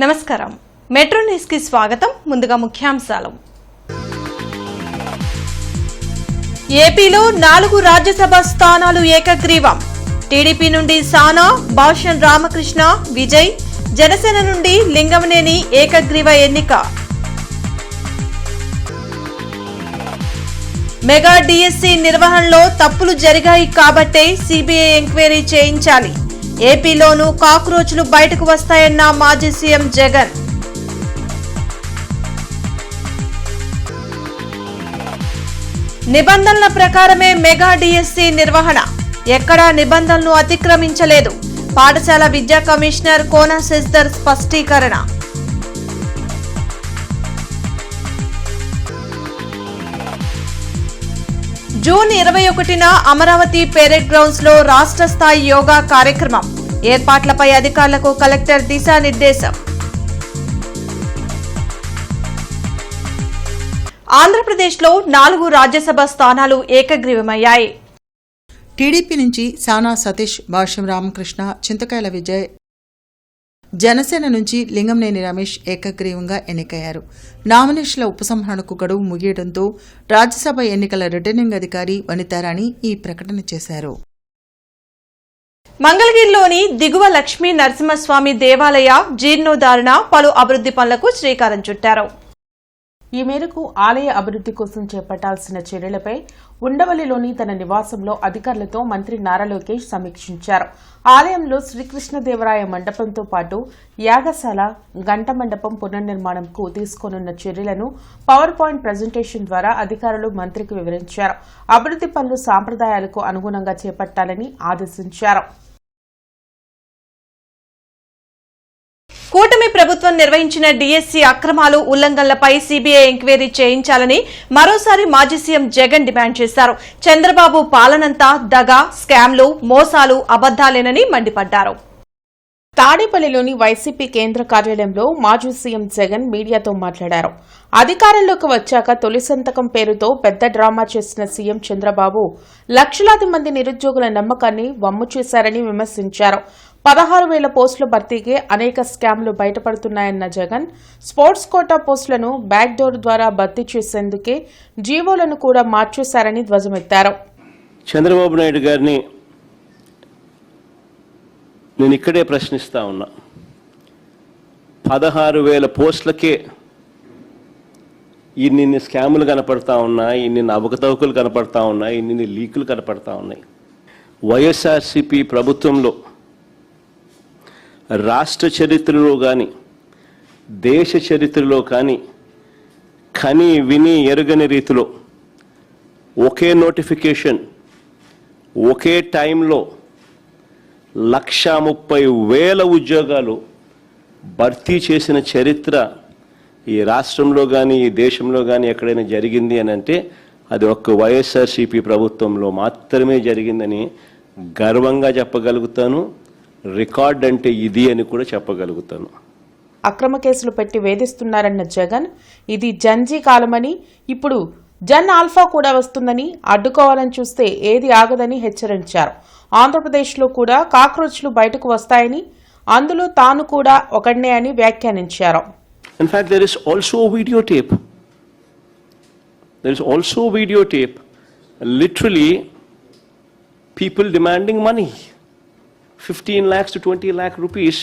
నమస్కారం metro news కి స్వాగతం ముందుగా ముఖ్యాంశాలు ఏపీలో 4 రాజ్యసభ స్థానాలు ఏకగ్రీవం టీడీపీ నుండి సానా భాషన్ రామకృష్ణ విజయ్ జనసేన నుండి లింగమనేని ఏకగ్రీవ ఎన్నిక మెగా డిఎస్సి నిర్వహణలో తప్పులు జరిగాయి కాబట్టే సిబిఐ ఎంక్వైరీ చేయించాలి ఏపీలోనూ కాక్రోచ్లు బయటకు వస్తాయన్న మాజీ సీఎం జగన్ నిబంధనల ప్రకారమే మెగా డిఎస్సి నిర్వహణ ఎక్కడా నిబంధనలను అతిక్రమించలేదు పాఠశాల విద్యా కమిషనర్ కోన శశిధర్ స్పష్టీకరణ జూన్ 21న అమరావతి పెరేడ్ గ్రౌండ్స్ లో రాష్ట్ర స్థాయి యోగా కార్యక్రమం ఏర్పాట్లపై అధికారులకు కలెక్టర్ దిశానిర్దేశం ఆంధ్రప్రదేశ్లో 4 రాజ్యసభ స్థానాలు ఏకగ్రీవమయ్యాయి టీడీపీ నుంచి సానా సతీష్ భాష్యం రామకృష్ణ చింతకాయల విజయ్ జనసేన నుంచి లింగంనేని రమేష్ ఏకగ్రీవంగా ఎన్నికయ్యారు నామినేషన్ల ఉపసంహరణకు గడువు ముగియడంతో రాజ్యసభ ఎన్నికల రిటర్నింగ్ అధికారి వనితారాణి ఈ ప్రకటన చేశారు మంగళగిరిలోని దిగువ లక్ష్మీ నరసింహస్వామి దేవాలయ జీర్ణోద్ధరణ పలు అభివృద్ధి పనులకు శ్రీకారం చుట్టారు ఈ మేరకు ఆలయ అభివృద్ధి కోసం చేపట్టాల్సిన చర్యలపై ఉండవల్లిలోని తన నివాసంలో అధికారులతో మంత్రి నారా లోకేష్ సమీక్షించారు ఆలయంలో శ్రీకృష్ణదేవరాయ మండపంతో పాటు యాగశాల గంట మండపం పునర్నిర్మాణంకు తీసుకోనున్న చర్యలను పవర్ పాయింట్ ప్రజెంటేషన్ ద్వారా అధికారులు మంత్రికి వివరించారు అభివృద్ధి పనులు సాంప్రదాయాలకు అనుగుణంగా చేపట్టాలని ఆదేశించారు కూటమి ప్రభుత్వం నిర్వహించిన డిఎస్సి అక్రమాలు ఉల్లంఘనలపై సిబిఐ ఎంక్వైరీ చేయించాలని మరోసారి మాజీ సీఎం జగన్ డిమాండ్ చేశారు చంద్రబాబు పాలనంతా దగా స్కామ్లు మోసాలు అబద్దాలేనని మండిపడ్డారు తాడేపల్లిలోని వైసీపీ కేంద్ర కార్యాలయంలో మాజీ సీఎం జగన్ మీడియాతో మాట్లాడారు అధికారంలోకి వచ్చాక తొలి సంతకం పేరుతో పెద్ద డ్రామా చేసిన సీఎం చంద్రబాబు లక్షలాది మంది నిరుద్యోగుల నమ్మకాన్ని వమ్ము చేశారని విమర్శించారు 16,000 పోస్టుల భర్తీకి అనేక స్కామ్లు బయటపడుతున్నాయన్న జగన్ స్పోర్ట్స్ కోటా పోస్టులను బ్యాక్ డోర్ ద్వారా భర్తీ చేసేందుకే జీవోలను కూడా మార్చేశారని ధ్వజమెత్తారు చంద్రబాబు నాయుడు గారిని నేను ఇక్కడే ప్రశ్నిస్తా ఉన్నా 16,000 పోస్టులకే ఇన్ని స్కాములు కనపడతా ఉన్నాయి ఇన్ని అవకతవకలు కనపడతా ఉన్నాయి ఇన్ని లీకులు కనపడతా ఉన్నాయి వైఎస్ఆర్సీపీ ప్రభుత్వంలో రాష్ట్ర చరిత్రలో కానీ దేశ చరిత్రలో కానీ కని విని ఎరుగని రీతిలో ఒకే నోటిఫికేషన్ ఒకే టైంలో 130,000 ఉద్యోగాలు భర్తీ చేసిన చరిత్ర ఈ రాష్ట్రంలో కానీ ఈ దేశంలో కానీ ఎక్కడైనా జరిగింది అని అంటే అది ఒక్క వైఎస్ఆర్సీపీ ప్రభుత్వంలో మాత్రమే జరిగిందని గర్వంగా చెప్పగలుగుతాను రికార్డ్ అంటే ఇది అని కూడా చెప్పగలుగుతాను అక్రమ కేసులు పెట్టి వేధిస్తున్నారన్న జగన్ ఇది జంజీ కాలమని ఇప్పుడు జన్ ఆల్ఫా కూడా వస్తుందని అడ్డుకోవాలని చూస్తే ఏది ఆగదని హెచ్చరించారు ఆంధ్రప్రదేశ్లో కూడా కాక్రోచ్లు బయటకు వస్తాయని అందులో తాను కూడా ఒకడినే అని వ్యాఖ్యానించారు In fact, there is also videotape. There is also videotape. Literally, people demanding money. 15 lakhs to 20 lakh rupees.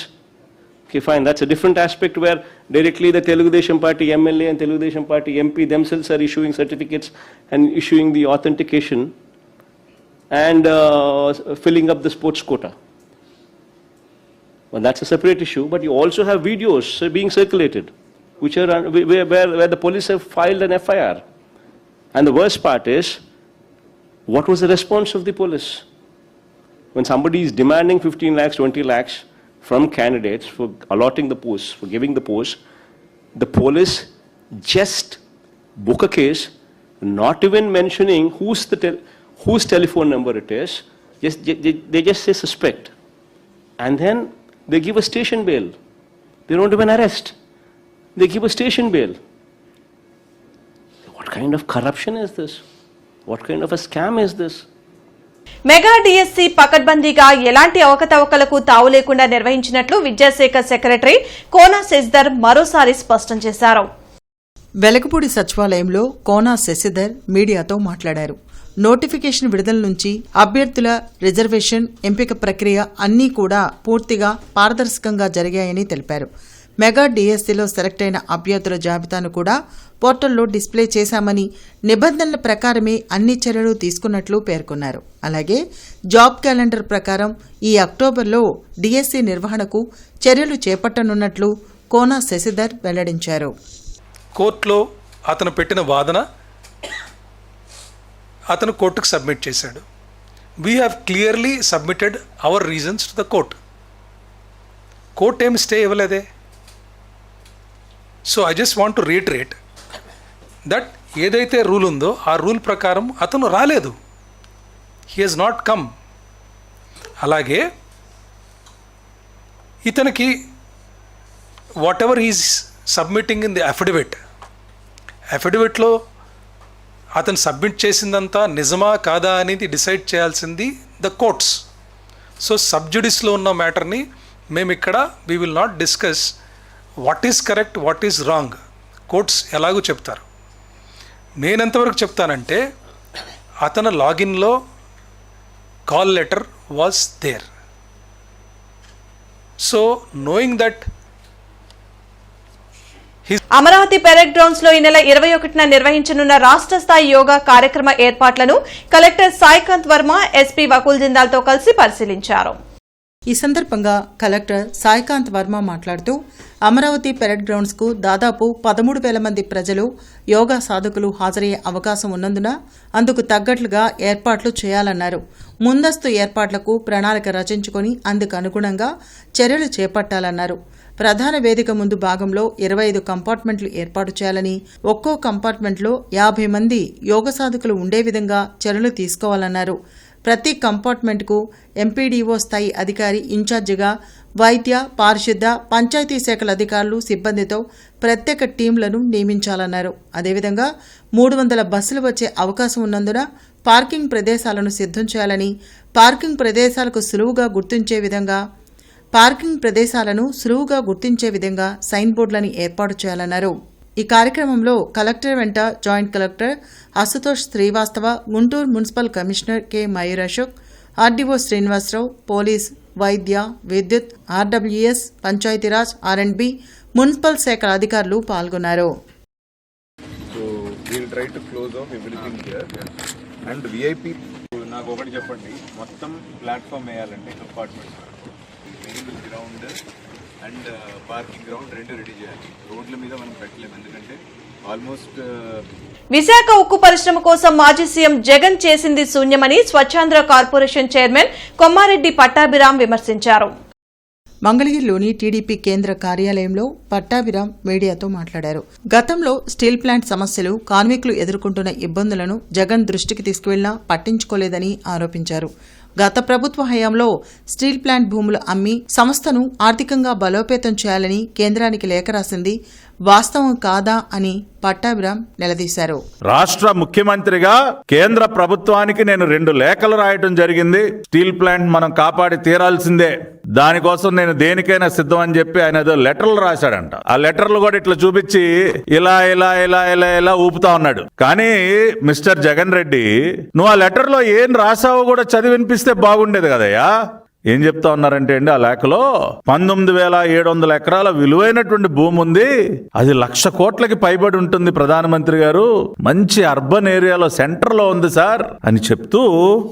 Okay, fine. That's a different aspect where directly the Telugu Desam Party MLA and Telugu Desam Party MP themselves are issuing certificates and issuing the authentication and filling up the sports quota. Well, that's a separate issue. But you also have videos being circulated, which are where the police have filed an FIR. And the worst part is, what was the response of the police? When somebody is demanding 15 lakhs, 20 lakhs from candidates for allotting the posts, for giving the posts, the police just book a case, not even mentioning whose telephone number it is, they just say suspect. And then they give a station bail. They don't even arrest. They give a station bail. What kind of corruption is this? What kind of a scam is this? Mega DSC పకడ్బందీగా ఎలాంటి అవకతవకలకు తావు లేకుండా నిర్వహించినట్లు విద్యాశాఖ secretary Kona Shashidhar మరోసారి స్పష్టం చేశారు. వెలగపూడి సచివాలయంలో కోనా శశిధర్ మీడియాతో మాట్లాడారు. నోటిఫికేషన్ విడుదల నుంచి అభ్యర్థుల రిజర్వేషన్, ఎంపిక ప్రక్రియ అన్నీ కూడా పూర్తిగా పారదర్శకంగా జరిగాయని తెలిపారు. మెగా డిఎస్సిలో సెలెక్ట్ అయిన అభ్యర్థుల జాబితాను కూడా పోర్టల్లో డిస్ప్లే చేశామని, నిబంధనల ప్రకారమే అన్ని చర్యలు తీసుకున్నట్లు పేర్కొన్నారు. అలాగే జాబ్ క్యాలెండర్ ప్రకారం ఈ అక్టోబర్లో డిఎస్సి నిర్వహణకు చర్యలు చేపట్టనున్నట్లు కోనా శశిధర్ వెల్లడించారు. కోర్టులో అతను పెట్టిన వాదన అతను కోర్టుకు సబ్మిట్ చేశాడు. We have clearly submitted our reasons to the court. Court ఏమి స్టే ఇవ్వలేదే. So I just want to reiterate that ఏదైతే రూల్ ఉందో ఆ రూల్ ప్రకారం అతను రాలేదు. He has not come. అలాగే ఇతనికి whatever he's submitting in the అఫిడవిట్లో అతను సబ్మిట్ చేసిందంతా నిజమా కాదా అనేది డిసైడ్ చేయాల్సింది ద కోర్ట్స్. సో సబ్జుడిస్లో ఉన్న మ్యాటర్ని మేము ఇక్కడ we will not discuss what is correct, what is wrong. Courts ఎలాగూ చెప్తారు. నేను ఎంతవరకు చెప్తానంటే అతను లాగిన్లో call letter was there. So knowing that Amaravati parade grounds లో ఈ నెల 21న నిర్వహించనున్న రాష్ట్ర స్థాయి యోగా కార్యక్రమ ఏర్పాట్లను కలెక్టర్ సాయికాంత్ వర్మ, ఎస్పీ వకుల్ జిందాల్ తో కలిసి పరిశీలించారు. ఈ సందర్భంగా కలెక్టర్ సాయికాంత్ వర్మ మాట్లాడుతూ అమరావతి పెరేడ్ గ్రౌండ్స్ కు దాదాపు 13,000 మంది ప్రజలు, యోగా సాధకులు హాజరయ్యే అవకాశం ఉన్నందున అందుకు తగ్గట్లుగా ఏర్పాట్లు చేయాలన్నారు. ముందస్తు ఏర్పాట్లకు ప్రణాళిక రచించుకొని అందుకు అనుగుణంగా చర్యలు చేపట్టాలన్నారు. ప్రధాన వేదిక ముందు భాగంలో 25 కంపార్ట్మెంట్లు ఏర్పాటు చేయాలని, ఒక్కో కంపార్ట్మెంట్లో 50 మంది యోగ సాధకులు ఉండే విధంగా చర్యలు తీసుకోవాలన్నారు. ప్రతి కంపార్ట్మెంట్కు ఎంపీడీఓ స్థాయి అధికారి ఇన్ఛార్జిగా, వైద్య, పారిశుద్ధ, పంచాయతీ శాఖల అధికారులు, సిబ్బందితో ప్రత్యేక టీంలను నియమించాలన్నారు. అదేవిధంగా 300 బస్సులు వచ్చే అవకాశం ఉన్నందున పార్కింగ్ ప్రదేశాలను సిద్ధం చేయాలని, పార్కింగ్ ప్రదేశాలను సులువుగా గుర్తించే విధంగా సైన్ బోర్డులను ఏర్పాటు చేయాలన్నారు. ఈ కార్యక్రమంలో కలెక్టర్ వెంట joint collector Ashutosh Srivastava, Guntur municipal commissioner K Mayur Ashok, RDO Srinivasarao, police, వైద్య, విద్యుత్, ఆర్డబ్ల్యూఎస్, పంచాయతీరాజ్, ఆర్ఎండ్బి, మున్సిపల్ శాఖల అధికారులు పాల్గొన్నారు. నాకు ఒకటి చెప్పండి, మొత్తం ప్లాట్ఫామ్ వేయాలంటే compartment ground and parking ground 2 ready చేయాలి. రోడ్ల మీద మనం పెట్టలేము, ఎందుకంటే ఆల్మోస్ట్ విశాఖ ఉక్కు పరిశ్రమ కోసం మాజీ సీఎం జగన్ చేసింది శూన్యమని స్వచ్ఛాంధ్ర కార్పొరేషన్ చైర్మన్ కొమ్మారెడ్డి పట్టాభిరామ్ విమర్శించారు. మంగళగిరిలోని టీడీపీ కేంద్ర కార్యాలయంలో పట్టాభిరామ్ మీడియాతో మాట్లాడారు. గతంలో స్టీల్ ప్లాంట్ సమస్యలు, కార్మికులు ఎదుర్కొంటున్న ఇబ్బందులను జగన్ దృష్టికి తీసుకువెళ్లినా పట్టించుకోలేదని ఆరోపించారు. గత ప్రభుత్వ హయాంలో స్టీల్ ప్లాంట్ భూములు అమ్మి సంస్థను ఆర్థికంగా బలోపేతం చేయాలని కేంద్రానికి లేఖ రాసింది వాస్తవం కాదా అని పట్టాభిరామ్ నిలదీశారు. రాష్ట్ర ముఖ్యమంత్రిగా కేంద్ర ప్రభుత్వానికి నేను 2 లేఖలు రాయటం జరిగింది. స్టీల్ ప్లాంట్ మనం కాపాడి తీరాల్సిందే, దానికోసం నేను దేనికైనా సిద్ధం అని చెప్పి ఆయన ఏదో లెటర్లు రాశాడంట. ఆ లెటర్లు కూడా ఇట్లా చూపించి ఇలా ఇలా ఇలా ఇలా ఇలా ఊపుతా ఉన్నాడు. కానీ మిస్టర్ జగన్ రెడ్డి, నువ్వు ఆ లెటర్లో ఏం రాసావో కూడా చదివి వినిపిస్తే బాగుండేది కదయ్యా. ఏం చెప్తా ఉన్నారంటే అండి, ఆ లేఖలో 19,700 ఎకరాల విలువైనటువంటి భూమి ఉంది, అది 1,00,000 కోట్లకి పైబడి ఉంటుంది ప్రధానమంత్రి గారు, మంచి అర్బన్ ఏరియాలో సెంటర్ లో ఉంది సార్ అని చెప్తూ,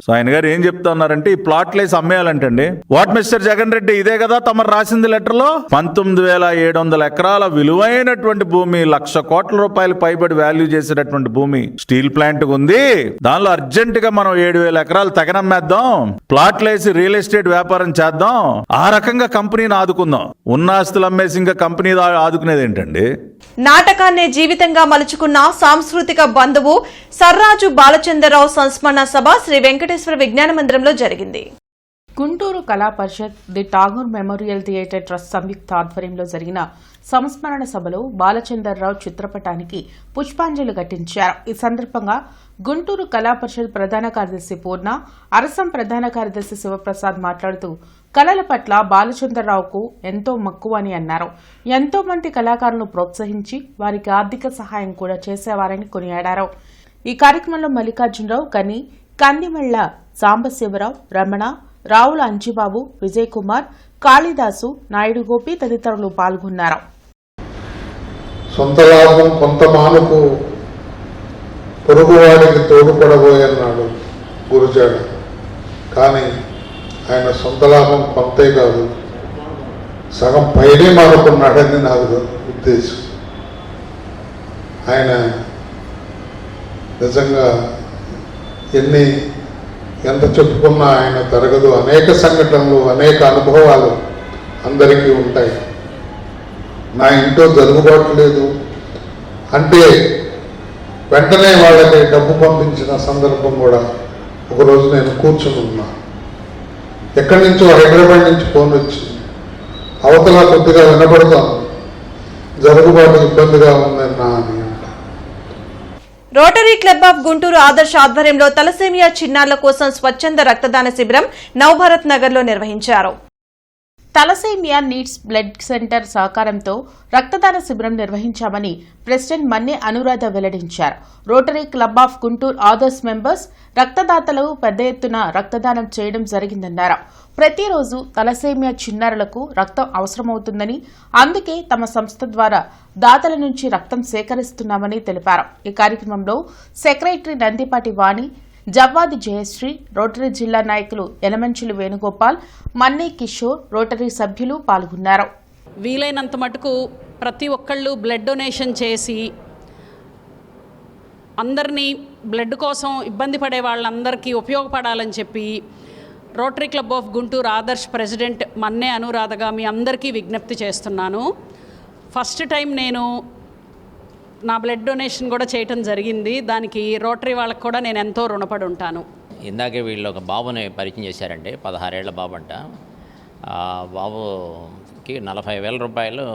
సో ఆయన గారు ఏం చెప్తా ఉన్నారంటే ఈ ప్లాట్లేసి అమ్మేయాలంటండి. వాట్ మిస్టర్ జగన్ రెడ్డి, ఇదే కదా తమరు రాసింది లెటర్ లో? 19,700 ఎకరాల విలువైనటువంటి భూమి, 1,00,000 కోట్ల రూపాయలు పైబడి వాల్యూ చేసేటటువంటి భూమి స్టీల్ ప్లాంట్ ఉంది. దానిలో అర్జెంట్ గా మనం 7,000 ఎకరాలు తగనమ్మేద్దాం, ప్లాట్లేసి రియల్ ఎస్టేట్ వ్యాపారం చేద్దాం, ఆ రకంగా కంపెనీని ఆదుకుందాం. ఉన్న ఆస్తులు అమ్మేసి ఇంకా కంపెనీ ఆదుకునేది ఏంటండి? నాటకాన్నే జీవితంగా మలుచుకున్న సాంస్కృతిక బంధువు సర్రాజు బాలచంద్రరావు సంస్మరణ సభ శ్రీ వెంకటేశ్వర విజ్ఞాన మందిరంలో జరిగింది. Guntur Kala Parishat, the Tagore memorial theatre trust సంయుక్త ఆధ్వర్యంలో జరిగిన సంస్మరణ సభలో బాలచందర్రావు చిత్రపటానికి పుష్పాంజలి ఘటించారు. ఈ సందర్భంగా గుంటూరు కళా పరిషత్ ప్రధాన కార్యదర్శి పూర్ణ, అరసం ప్రధాన కార్యదర్శి శివప్రసాద్ మాట్లాడుతూ కళల పట్ల బాలచంద్రరావుకు ఎంతో మక్కువ అని అన్నారు. ఎంతో మంది కళాకారులను ప్రోత్సహించి వారికి ఆర్థిక సహాయం కూడా చేసేవారని కొనియాడారు. ఈ కార్యక్రమంలో మల్లికార్జునరావు, గని, కందిమెళ్ల సాంబశివరావు, రమణ, రావుల అంజిబాబు, విజయ్ కుమార్, కాళిదాసు, నాయుడు గోపి తదితరులు పాల్గొన్నారు. సొంత లాభం కొంత మానుకు పొరుగువాడికి తోడుపడబోయన్నాడు గురుజాడ. కానీ ఆయన సొంత లాభం కొంతే కాదు, సగం పైనే మానుకున్నాడని నాకు ఉద్దేశం. ఆయన నిజంగా ఎంత చెప్పుకున్నా ఆయన తరగదు. అనేక సంఘటనలు, అనేక అనుభవాలు అందరికీ ఉంటాయి. నా ఇంట్లో జరుగుబాటు లేదు అంటే వెంటనే వాళ్ళకి డబ్బు పంపించిన సందర్భం కూడా ఒకరోజు నేను కూర్చుని ఉన్నా. ఎక్కడి నుంచో హైదరాబాద్ నుంచి ఫోన్ వచ్చి అవతల కొద్దిగా వినపడతాను, జరుగుబాటు ఇబ్బందిగా ఉందన్నా అని. రోటరీ క్లబ్ ఆఫ్ గుంటూరు ఆదర్శ ఆధ్వర్యంలో తలసేమియా చిన్నారుల కోసం స్వచ్ఛంద రక్తదాన శిబిరం నవభారత్ నగర్ లో నిర్వహించారు. తలసేమియా నీడ్స్ బ్లడ్ సెంటర్ సహకారంతో రక్తదాన శిబిరం నిర్వహించామని ప్రెసిడెంట్ మన్నె అనురాధ వెల్లడించారు. Rotary Club of Guntur Adarsh members రక్తదాతలు పెద్ద ఎత్తున రక్తదానం చేయడం జరిగిందన్నారు. ప్రతిరోజు తలసేమియా చిన్నారులకు రక్తం అవసరమవుతుందని, అందుకే తమ సంస్థ ద్వారా దాతల నుంచి రక్తం సేకరిస్తున్నామని తెలిపారు. ఈ కార్యక్రమంలో సెక్రటరీ నందిపాటి వాణి, జవ్వాది జయశ్రీ, రోటరీ జిల్లా నాయకులు యలమంచిలి వేణుగోపాల్, మన్నే కిషోర్, రోటరీ సభ్యులు పాల్గొన్నారు. వీలైనంత మటుకు ప్రతి ఒక్కళ్ళు బ్లడ్ డొనేషన్ చేసి అందరినీ బ్లడ్ కోసం ఇబ్బంది పడే వాళ్ళందరికీ ఉపయోగపడాలని చెప్పి Rotary Club of Guntur Adarsh president Manne అనురాధగా మీ అందరికీ విజ్ఞప్తి చేస్తున్నాను. ఫస్ట్ టైం నేను నా బ్లడ్ డొనేషన్ కూడా చేయటం జరిగింది. దానికి రోటరీ వాళ్ళకి కూడా నేను ఎంతో రుణపడి ఉంటాను. ఇందాకే వీళ్ళు ఒక బాబుని పరిచయం చేశారండి, 16 ఏళ్ల బాబు అంట. బాబుకి 40,000 రూపాయలు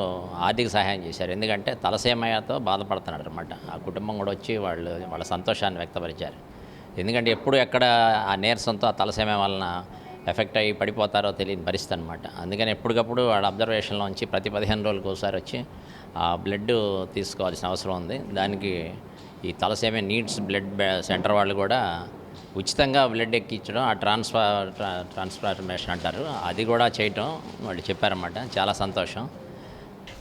ఆర్థిక సహాయం చేశారు. ఎందుకంటే తలసేమయాతో బాధపడుతున్నాడు అనమాట. ఆ కుటుంబం కూడా వచ్చి వాళ్ళ సంతోషాన్ని వ్యక్తపరిచారు. ఎందుకంటే ఎప్పుడు ఎక్కడ ఆ నీరసంతో ఆ తలసేమ వలన ఎఫెక్ట్ అయ్యి పడిపోతారో తెలియని పరిస్థితి అనమాట. అందుకని ఎప్పటికప్పుడు వాళ్ళ అబ్జర్వేషన్లో ఉంచి ప్రతి 15 రోజులకు ఒకసారి వచ్చి ఆ బ్లడ్ తీసుకోవాల్సిన అవసరం ఉంది. దానికి ఈ తలసేమియా నీడ్స్ బ్లడ్ సెంటర్ వాళ్ళు కూడా ఉచితంగా బ్లడ్ ఎక్కించడం, ఆ ట్రాన్స్ఫర్మేషన్ అంటారు, అది కూడా చేయటం వాళ్ళు చెప్పారన్నమాట. చాలా సంతోషం.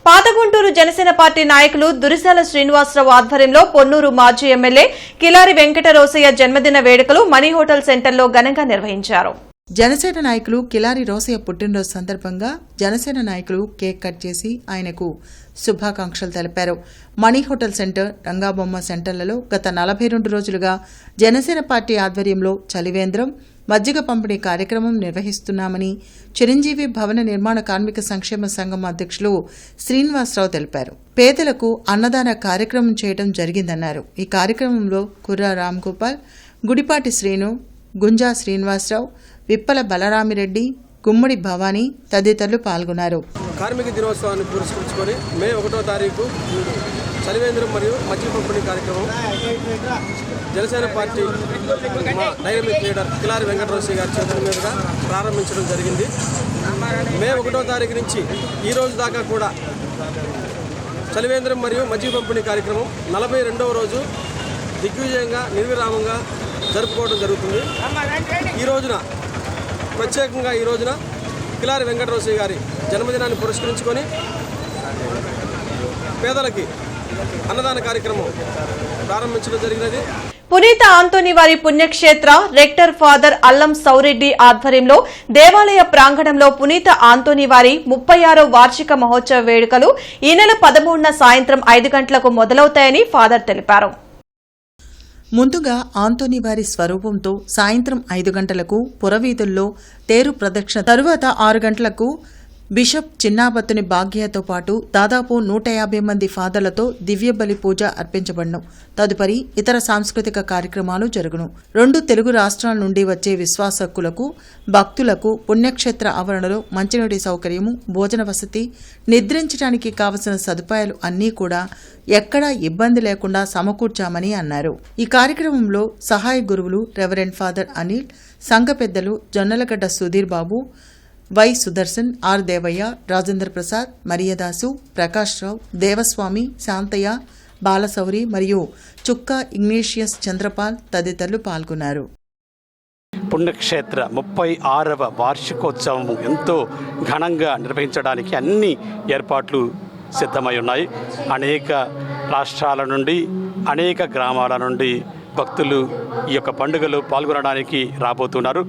పాత గుంటూరు జనసేన పార్టీ నాయకులు దురిశాల శ్రీనివాసరావు ఆధ్వర్యంలో పొన్నూరు మాజీ ఎమ్మెల్యే కిలారి వెంకటరోసయ్య జన్మదిన వేడుకలు మనీ హోటల్ సెంటర్లో ఘనంగా నిర్వహించారు. జనసేన నాయకులు కిలారి రోసయ్య పుట్టినరోజు సందర్భంగా జనసేన నాయకులు కేక్ కట్ చేసి ఆయనకు శుభాకాంక్షలు తెలిపారు. మనీ హోటల్ సెంటర్, రంగాబొమ్మ సెంటర్లలో గత 42 రోజులుగా జనసేన పార్టీ ఆధ్వర్యంలో చలివేంద్రం, మజ్జిగ పంపిణీ కార్యక్రమం నిర్వహిస్తున్నామని చిరంజీవి భవన నిర్మాణ కార్మిక సంక్షేమ సంఘం అధ్యక్షులు శ్రీనివాసరావు తెలిపారు. పేదలకు అన్నదాన కార్యక్రమం చేయడం జరిగిందన్నారు. ఈ కార్యక్రమంలో కుర్రా రామ్గోపాల్, గుడిపాటి శ్రీను, గుంజా శ్రీనివాసరావు, విప్పల బలరామిరెడ్డి, గుమ్మడి భవానీ తదితరులు పాల్గొన్నారు. కార్మిక దినోత్సవాన్ని పురస్కరించుకొని మే 1వ తారీఖు చలివేంద్రం మరియు మజ్జిగ పంపిణీ కార్యక్రమం జనసేన పార్టీ మా డైనమిక్ లీడర్ కిలారి వెంకటరోసయ్య గారి చేతుల మీదుగా ప్రారంభించడం జరిగింది. మే 1వ తారీఖు నుంచి ఈ రోజు దాకా కూడా చలివేంద్రం మరియు మజ్జిగ పంపిణీ కార్యక్రమం 42వ రోజు దిగ్విజయంగా, నిర్విరామంగా జరుపుకోవడం జరుగుతుంది. ఈ రోజున ప్రత్యేకంగా కిలారి వెంకటరోసయ్య గారి జన్మదినాన్ని పురస్కరించుకొని పేదలకి అన్నదాన కార్యక్రమం ప్రారంభించడం జరిగినది. పునీత ఆంతోని వారి పుణ్యక్షేత్ర రెక్టర్ ఫాదర్ అల్లం సౌరెడ్డి ఆధ్వర్యంలో దేవాలయ ప్రాంగణంలో పునీత ఆంతోని వారి 36వ వార్షిక మహోత్సవ వేడుకలు ఈ నెల 13న సాయంత్రం 5 గంటలకు మొదలవుతాయని ఫాదర్ తెలిపారు. ముందుగా ఆంతోని వారి స్వరూపంతో సాయంత్రం 5 గంటలకు పురవీధుల్లో తేరు ప్రదక్షిణ, తరువాత 6 గంటలకు బిషప్ చిన్నాబత్తుని భాగ్యతో పాటు దాదాపు 150 మంది ఫాదర్లతో దివ్యబలి పూజ అర్పించబడను. తదుపరి ఇతర సాంస్కృతిక కార్యక్రమాలు జరుగును. 2 తెలుగు రాష్ట్రాల నుండి వచ్చే విశ్వాసకులకు, భక్తులకు పుణ్యక్షేత్ర ఆవరణలో మంచినీటి సౌకర్యము, భోజన వసతి, నిద్రించడానికి కావలసిన సదుపాయాలు అన్నీ కూడా ఎక్కడా ఇబ్బంది లేకుండా సమకూర్చామని అన్నారు. ఈ కార్యక్రమంలో సహాయ గురువులు రెవరెండ్ ఫాదర్ అనిల్, సంఘ పెద్దలు జొన్నలగడ్డ సుధీర్ బాబు, వై సుదర్శన్, ఆర్ దేవయ్య, రాజేంద్ర ప్రసాద్, మరియదాసు, ప్రకాష్ రావు, దేవస్వామి, శాంతయ్య, బాలసౌరి మరియు చుక్కా ఇగ్నేషియస్ చంద్రపాల్ తదితరులు పాల్గొన్నారు. పుణ్యక్షేత్ర 36వ వార్షికోత్సవం ఎంతో ఘనంగా నిర్వహించడానికి అన్ని ఏర్పాట్లు సిద్ధమై ఉన్నాయి. అనేక రాష్ట్రాల నుండి, అనేక గ్రామాల నుండి భక్తులు ఈ యొక్క పండుగలో పాల్గొనడానికి రాబోతున్నారు.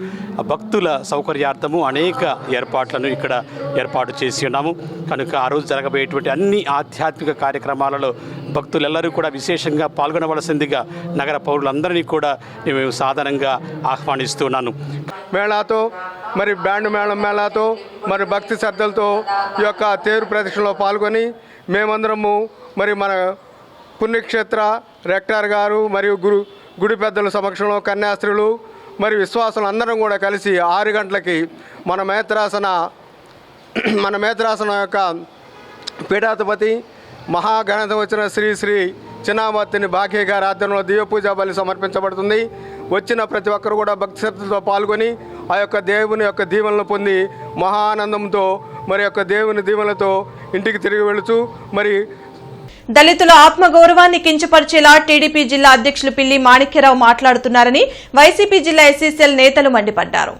భక్తుల సౌకర్యార్థము అనేక ఏర్పాట్లను ఇక్కడ ఏర్పాటు చేసి ఉన్నాము. కనుక ఆ రోజు జరగబోయేటువంటి అన్ని ఆధ్యాత్మిక కార్యక్రమాలలో భక్తులెల్లరూ కూడా విశేషంగా పాల్గొనవలసిందిగా నగర పౌరులందరినీ కూడా నేను సాధారణంగా ఆహ్వానిస్తున్నాను. మేళాతో మరి బ్యాండ్ మేళాతో మరి భక్తి శ్రద్ధలతో ఈ యొక్క తేరు ప్రదక్షిణలో పాల్గొని మేమందరము మరి మన పుణ్యక్షేత్ర రెక్టర్ గారు మరియు గుడి పెద్దల సమక్షంలో కన్యాస్త్రీలు మరియు విశ్వాసులు అందరం కూడా కలిసి 6 గంటలకి మన మేత్రాసన యొక్క పీఠాధిపతి మహాగణత వచ్చిన శ్రీ చిన్నాబత్తుని భాగ్య గారి ఆధ్వర్యంలో దివ్య పూజా బలి సమర్పించబడుతుంది. వచ్చిన ప్రతి ఒక్కరు కూడా భక్తి శ్రద్ధతో పాల్గొని ఆ యొక్క దేవుని యొక్క దీవెనలు పొంది మహానందంతో మరి యొక్క దేవుని దీవెనలతో ఇంటికి తిరిగి వెళుతూ మరి దళితుల ఆత్మగౌరవాన్ని కించపరిచేలా టీడీపీ జిల్లా అధ్యక్షులు పిల్లి మాణిక్యరావు మాట్లాడుతున్నారని వైసీపీ జిల్లా ఎస్సీసీఎల్ నేతలు మండిపడ్డారు.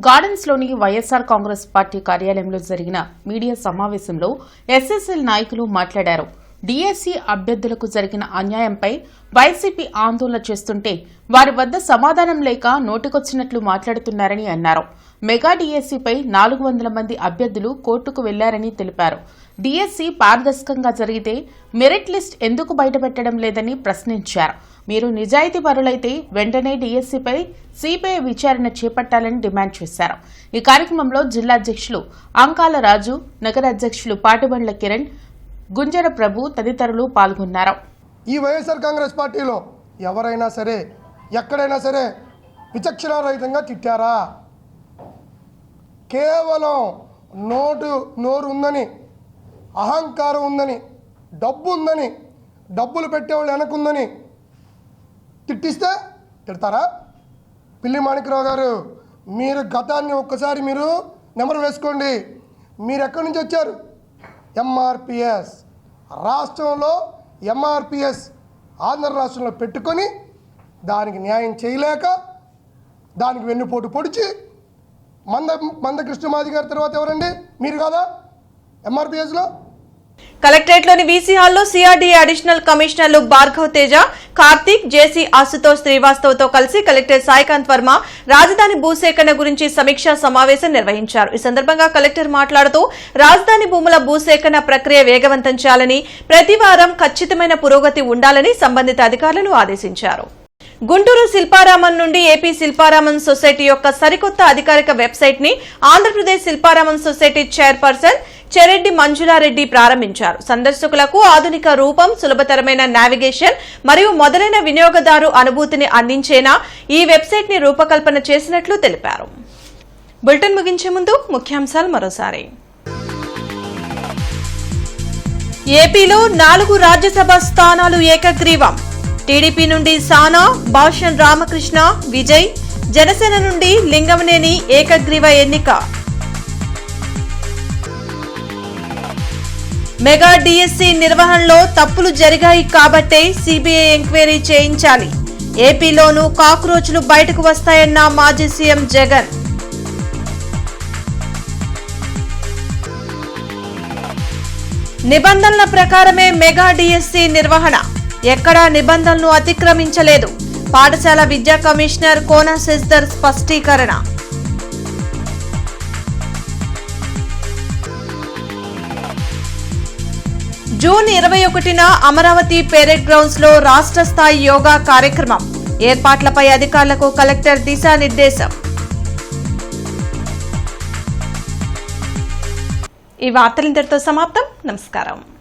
గార్డెన్స్ లోని వైఎస్ఆర్ కాంగ్రెస్ పార్టీ కార్యాలయంలో జరిగిన మీడియా సమావేశంలో ఎస్ఎస్ఎల్ నాయకులు మాట్లాడారు. డీఎస్సీ అభ్యర్థులకు జరిగిన అన్యాయంపై వైసీపీ ఆందోళన చేస్తుంటే వారి వద్ద సమాధానం లేక నోటికొచ్చినట్లు మాట్లాడుతున్నారని అన్నారు. మెగా డీఎస్సీపై 400 మంది అభ్యర్థులు కోర్టుకు వెళ్లారని తెలిపారు. డీఎస్సీ పారదర్శకంగా జరిగితే మెరిట్ లిస్ట్ ఎందుకు బయటపెట్టడం లేదని ప్రశ్నించారు. మీరు నిజాయితీ పరులైతే వెంటనే డీఎస్సీపై సిబిఐ విచారణ చేపట్టాలని డిమాండ్ చేశారు. ఈ కార్యక్రమంలో జిల్లా అధ్యక్షులు అంకాల రాజు, నగర అధ్యక్షులు పాటిబండ్ల కిరణ్, గుంజర ప్రభు తదితరులు పాల్గొన్నారు. ఈ వైఎస్ఆర్ కాంగ్రెస్ పార్టీలో ఎవరైనా సరే ఎక్కడైనా సరే విచక్షణారహితంగా తిట్టారా? కేవలం నోరు ఉందని, అహంకారం ఉందని, డబ్బు ఉందని, డబ్బులు పెట్టేవాళ్ళు వెనకుందని తిట్టిస్తే తిడతారా? పిల్లి మాణిక్యరావు గారు, మీరు గతాన్ని ఒక్కసారి మీరు నెమరు వేసుకోండి. మీరు ఎక్కడి నుంచి వచ్చారు? ఎంఆర్పిఎస్ రాష్ట్రంలో ఎంఆర్పిఎస్ ఆంధ్ర రాష్ట్రంలో పెట్టుకొని దానికి న్యాయం చేయలేక దానికి వెన్నుపోటు పొడిచి మందకృష్ణమాది గారి తర్వాత ఎవరండి? మీరు కాదా ఎంఆర్పిఎస్లో? కలెక్టరేట్లోని వీసీ హాల్లో సిఆర్డీఏ అడిషనల్ కమిషనర్లు భార్గవ్ తేజ, కార్తీక్, జేసీ ఆశుతోష్ శ్రీవాస్తవ్తో కలిసి కలెక్టర్ సాయికాంత్ వర్మ రాజధాని భూసేకరణ గురించి సమీక్షా సమావేశం నిర్వహించారు. ఈ సందర్భంగా కలెక్టర్ మాట్లాడుతూ రాజధాని భూముల భూసేకరణ ప్రక్రియ వేగవంతం చేయాలని, ప్రతి వారం ఖచ్చితమైన పురోగతి ఉండాలని సంబంధిత అధికారులను ఆదేశించారు. గుంటూరు శిల్పారామం నుండి ఏపీ శిల్పారామం సొసైటీ యొక్క సరికొత్త అధికారిక వెబ్సైట్ ని ఆంధ్రప్రదేశ్ శిల్పారామం సొసైటీ చైర్పర్సన్ చెరెడ్డి మంజులారెడ్డి ప్రారంభించారు. సందర్శకులకు ఆధునిక రూపం, సులభతరమైన నావిగేషన్ మరియు మొదలైన వినియోగదారు అనుభూతిని అందించేనా ఈ వెబ్సైట్ ని రూపకల్పన చేసినట్లు తెలిపారు. బులెటిన్ ముగించే ముందు ముఖ్యాంశాలు మరోసారి. ఏపీలో 4 రాజ్యసభ స్థానాలు ఏకగ్రీవం. టీడీపీ నుండి సానా, భాషన్ రామకృష్ణ, విజయ్, జనసేన నుండి లింగమనేని ఏకగ్రీవ ఎన్నిక. మెగా డీఎస్సీ నిర్వహణలో తప్పులు జరిగాయి కాబట్టే సిబిఐ ఎంక్వైరీ చేయించాలి. ఏపీలోనూ కాక్రోచ్లు బయటకు వస్తాయన్న మాజీ సీఎం జగన్. నిబంధనల ప్రకారమే మెగా డీఎస్సీ నిర్వహణ, ఎక్కడా నిబంధనలను అతిక్రమించలేదు. పాఠశాల విద్యా కమిషనర్ కోన శశిధర్ స్పష్టీకరణ. జూన్ 21న అమరావతి పెరేడ్ గ్రౌండ్స్ లో రాష్ట్ర స్థాయి యోగా కార్యక్రమం. ఏర్పాట్లపై అధికారులకు కలెక్టర్ దిశానిర్దేశం. ఈ వార్తలు ఇంతటితో సమాప్తం. నమస్కారం.